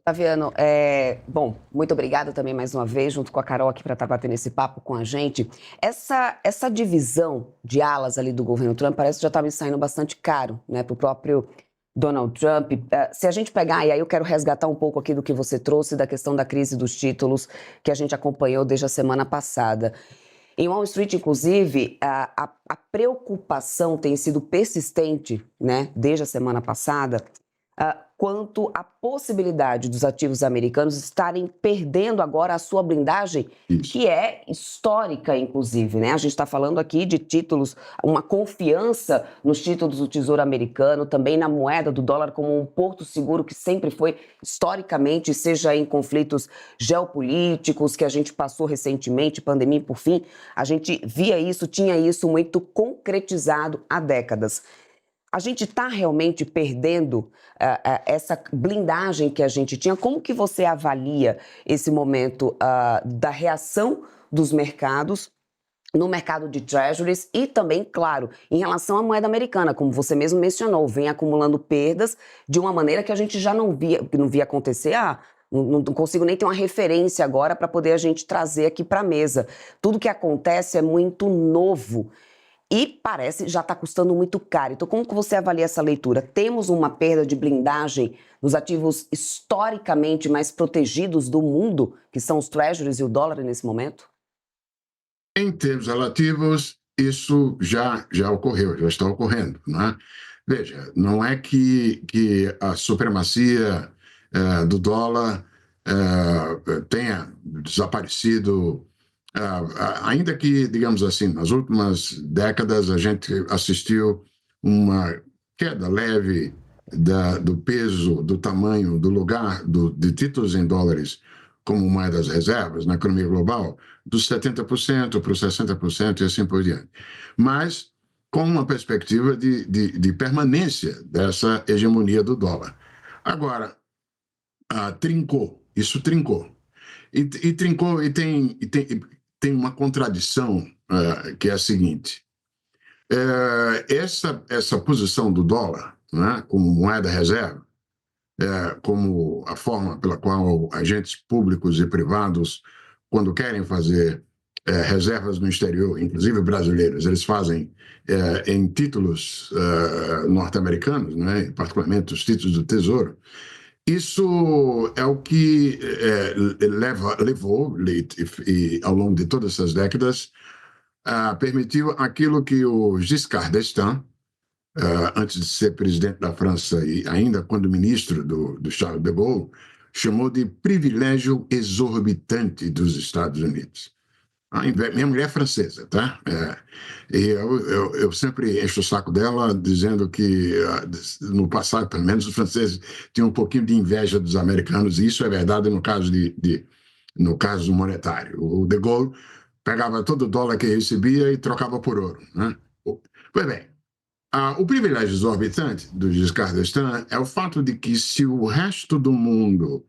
Flaviano, bom, muito obrigada também mais uma vez, junto com a Carol aqui para estar batendo esse papo com a gente. Essa divisão de alas ali do governo Trump parece que já está me saindo bastante caro, né, para o próprio Donald Trump. Se a gente pegar, e aí eu quero resgatar um pouco aqui do que você trouxe da questão da crise dos títulos que a gente acompanhou desde a semana passada. Em Wall Street, inclusive, a preocupação tem sido persistente, né, desde a semana passada, quanto à possibilidade dos ativos americanos estarem perdendo agora a sua blindagem, que é histórica, inclusive, né? A gente está falando aqui de títulos, uma confiança nos títulos do Tesouro Americano, também na moeda do dólar como um porto seguro que sempre foi historicamente, seja em conflitos geopolíticos que a gente passou recentemente, pandemia por fim, a gente via isso, tinha isso muito concretizado há décadas. A gente está realmente perdendo essa blindagem que a gente tinha? Como que você avalia esse momento da reação dos mercados no mercado de treasuries e também, claro, em relação à moeda americana, como você mesmo mencionou, vem acumulando perdas de uma maneira que a gente já não via acontecer não consigo nem ter uma referência agora para poder a gente trazer aqui para a mesa. Tudo que acontece é muito novo. E parece já está custando muito caro. Então, como que você avalia essa leitura? Temos uma perda de blindagem nos ativos historicamente mais protegidos do mundo, que são os treasuries e o dólar nesse momento? Em termos relativos, isso já ocorreu, já está ocorrendo, não é? Veja, não é que a supremacia do dólar tenha desaparecido, ainda que, digamos assim, nas últimas décadas a gente assistiu uma queda leve do peso, do tamanho, do lugar de títulos em dólares como moedas reservas na economia global, dos 70% para os 60% e assim por diante. Mas com uma perspectiva de permanência dessa hegemonia do dólar. Agora, isso trincou. E trincou e tem uma contradição que é a seguinte. Essa posição do dólar, né, como moeda reserva, como a forma pela qual agentes públicos e privados, quando querem fazer reservas no exterior, inclusive brasileiros, eles fazem em títulos norte-americanos, né, particularmente os títulos do Tesouro. Isso é o que levou, ao longo de todas essas décadas, permitiu aquilo que o Giscard d'Estaing, antes de ser presidente da França e ainda quando ministro do Charles de Gaulle, chamou de privilégio exorbitante dos Estados Unidos. Minha mulher é francesa, tá? E eu sempre encho o saco dela dizendo que, no passado, pelo menos, os franceses tinham um pouquinho de inveja dos americanos, e isso é verdade no caso monetário. O de Gaulle pegava todo o dólar que recebia e trocava por ouro, né? Pois bem, o privilégio exorbitante do Giscard d'Estaing é o fato de que, se o resto do mundo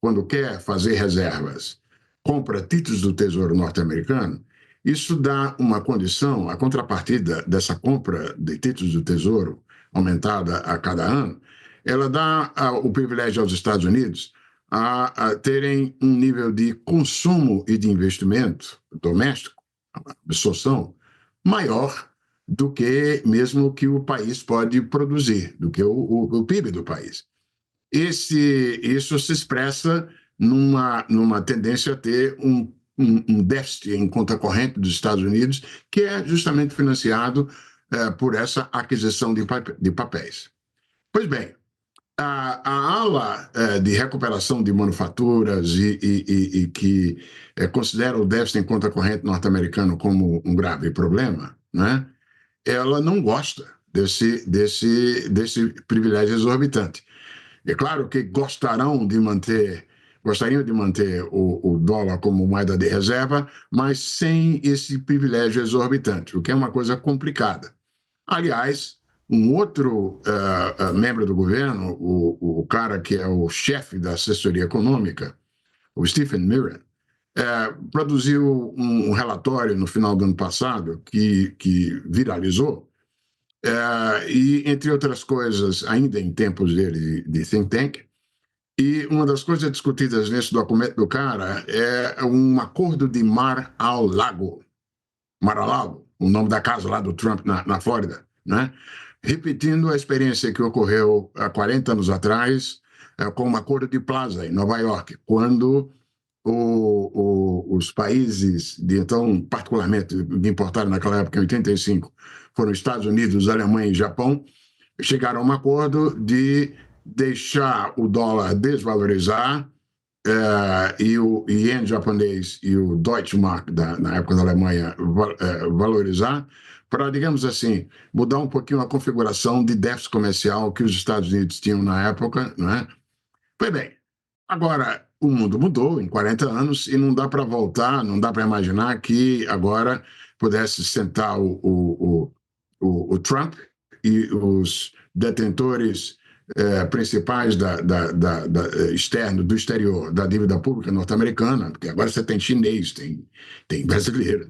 quando quer fazer reservas, compra títulos do Tesouro norte-americano, isso dá uma condição, a contrapartida dessa compra de títulos do Tesouro, aumentada a cada ano, ela dá o privilégio aos Estados Unidos a terem um nível de consumo e de investimento doméstico, absorção, maior do que mesmo que o país pode produzir, do que o PIB do país. Isso se expressa numa tendência a ter um déficit em conta corrente dos Estados Unidos, que é justamente financiado por essa aquisição de papéis. Pois bem, a ala de recuperação de manufaturas e que considera o déficit em conta corrente norte-americano como um grave problema, né? Ela não gosta desse privilégio exorbitante. É claro que gostariam de manter o dólar como moeda de reserva, mas sem esse privilégio exorbitante, o que é uma coisa complicada. Aliás, um outro membro do governo, o cara que é o chefe da assessoria econômica, o Stephen Miller, produziu um relatório no final do ano passado que viralizou, e, entre outras coisas, ainda em tempos dele de think tank, e uma das coisas discutidas nesse documento do cara é um acordo de Mar-a-Lago, Mar-a-Lago, o nome da casa lá do Trump na Flórida, né? Repetindo a experiência que ocorreu há 40 anos atrás com o Acordo de Plaza, em Nova York, quando os países, então, particularmente, que importaram naquela época, em 85, foram Estados Unidos, Alemanha e Japão, chegaram a um acordo de deixar o dólar desvalorizar e o ien japonês e o Deutsche Mark, na época da Alemanha, valorizar, para, digamos assim, mudar um pouquinho a configuração de déficit comercial que os Estados Unidos tinham na época, né? Pois bem, agora o mundo mudou em 40 anos e não dá para voltar, não dá para imaginar que agora pudesse sentar o Trump e os detentores principais do exterior, da dívida pública norte-americana, porque agora você tem chinês, tem brasileiro,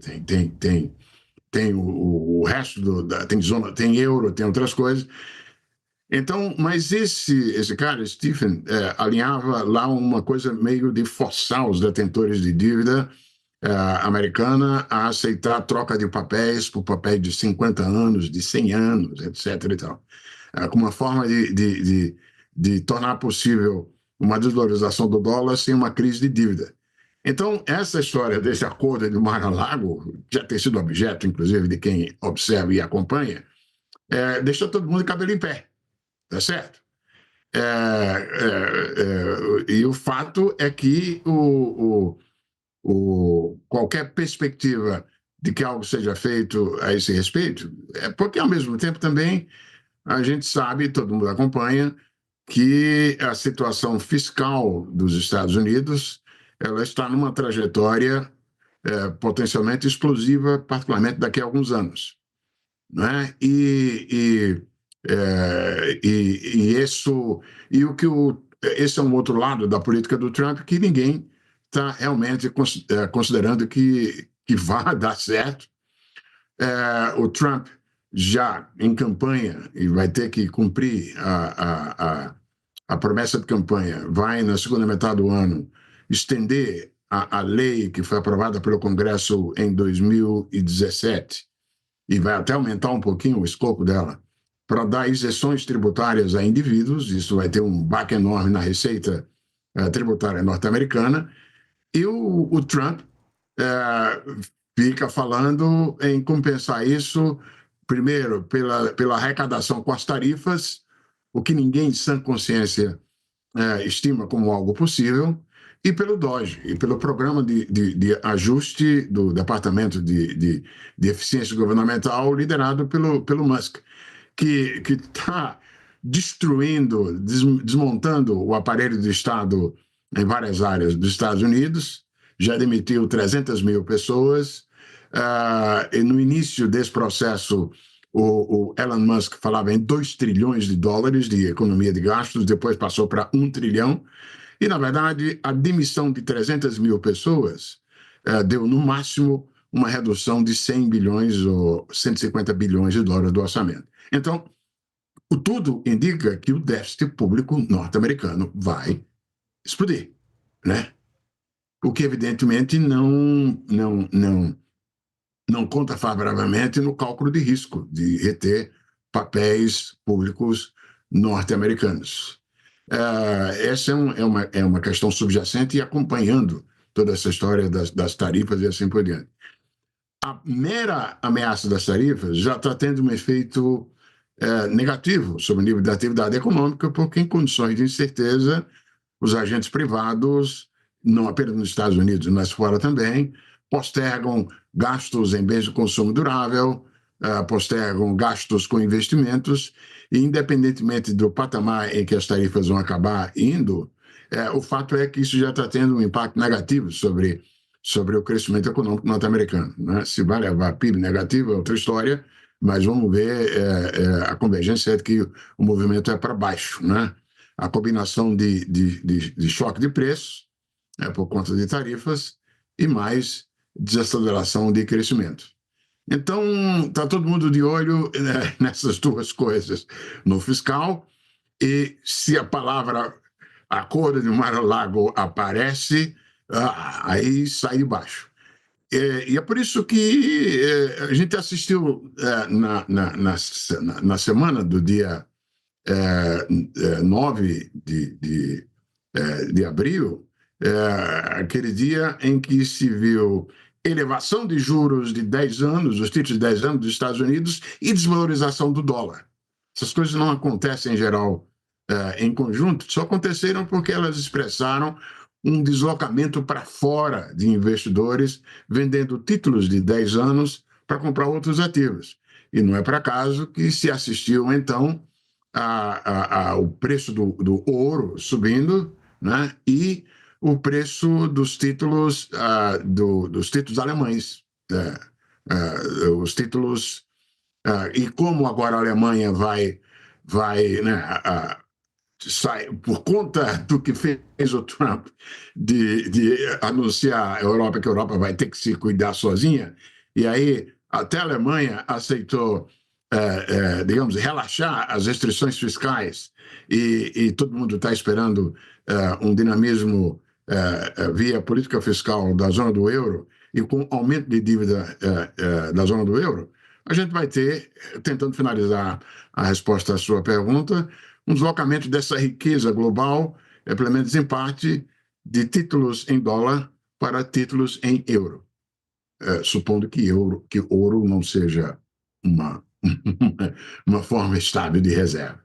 tem o resto tem euro, tem outras coisas. Então, mas esse cara, Stephen, alinhava lá uma coisa meio de forçar os detentores de dívida americana a aceitar a troca de papéis por papéis de 50 anos, de 100 anos, etc. E tal. Como uma forma de tornar possível uma desvalorização do dólar sem uma crise de dívida. Então, essa história desse acordo de Mar-a-Lago, já tem sido objeto, inclusive, de quem observa e acompanha, deixa todo mundo de cabelo em pé, tá certo? E o fato é que qualquer perspectiva de que algo seja feito a esse respeito, porque ao mesmo tempo também a gente sabe, todo mundo acompanha, que a situação fiscal dos Estados Unidos ela está numa trajetória potencialmente explosiva, particularmente daqui a alguns anos, né? Esse é um outro lado da política do Trump que ninguém está realmente considerando que vai dar certo. O Trump já em campanha e vai ter que cumprir a promessa de campanha, vai na segunda metade do ano estender a lei que foi aprovada pelo Congresso em 2017 e vai até aumentar um pouquinho o escopo dela, para dar isenções tributárias a indivíduos. Isso vai ter um baque enorme na receita tributária norte-americana. E o Trump fica falando em compensar isso, primeiro, pela arrecadação com as tarifas, o que ninguém em sã consciência estima como algo possível, e pelo DOGE, e pelo programa de ajuste do Departamento de Eficiência Governamental, liderado pelo Musk, que está destruindo, desmontando o aparelho do Estado em várias áreas dos Estados Unidos, já demitiu 300 mil pessoas, e no início desse processo o Elon Musk falava em 2 trilhões de dólares de economia de gastos, depois passou para 1 trilhão, e, na verdade, a demissão de 300 mil pessoas deu, no máximo, uma redução de 100 bilhões ou 150 bilhões de dólares do orçamento. Então, tudo indica que o déficit público norte-americano vai explodir, né? O que, evidentemente, não conta favoravelmente no cálculo de risco de reter papéis públicos norte-americanos. Essa é uma questão subjacente e acompanhando toda essa história das tarifas e assim por diante. A mera ameaça das tarifas já está tendo um efeito negativo sobre o nível da atividade econômica, porque em condições de incerteza, os agentes privados, não apenas nos Estados Unidos, mas fora também, postergam gastos em bens de consumo durável, postergam gastos com investimentos, e independentemente do patamar em que as tarifas vão acabar indo, o fato é que isso já está tendo um impacto negativo sobre o crescimento econômico norte-americano, né? Se vai levar PIB negativo é outra história, mas vamos ver a convergência é de que o movimento é para baixo, né? A combinação de choque de preços por conta de tarifas e mais desaceleração de crescimento. Então, está todo mundo de olho, né, nessas duas coisas, no fiscal, e se a palavra acordo de Mar-a-Lago aparece, aí sai de baixo. E é por isso que a gente assistiu na semana do dia 9 de abril, aquele dia em que se viu elevação de juros de 10 anos, os títulos de 10 anos dos Estados Unidos, e desvalorização do dólar. Essas coisas não acontecem, em geral, em conjunto, só aconteceram porque elas expressaram um deslocamento para fora de investidores vendendo títulos de 10 anos para comprar outros ativos. E não é por acaso que se assistiu, então, o preço do ouro subindo, né? E o preço dos títulos, dos títulos alemães. Os títulos. E como agora a Alemanha vai né, sai, por conta do que fez o Trump de anunciar à Europa que a Europa vai ter que se cuidar sozinha, e aí até a Alemanha aceitou, digamos, relaxar as restrições fiscais, e todo mundo está esperando um dinamismo via política fiscal da zona do euro, e com aumento de dívida da zona do euro, a gente vai ter, tentando finalizar a resposta à sua pergunta, um deslocamento dessa riqueza global, pelo menos em parte, de títulos em dólar para títulos em euro, supondo que ouro não seja uma, uma forma estável de reserva.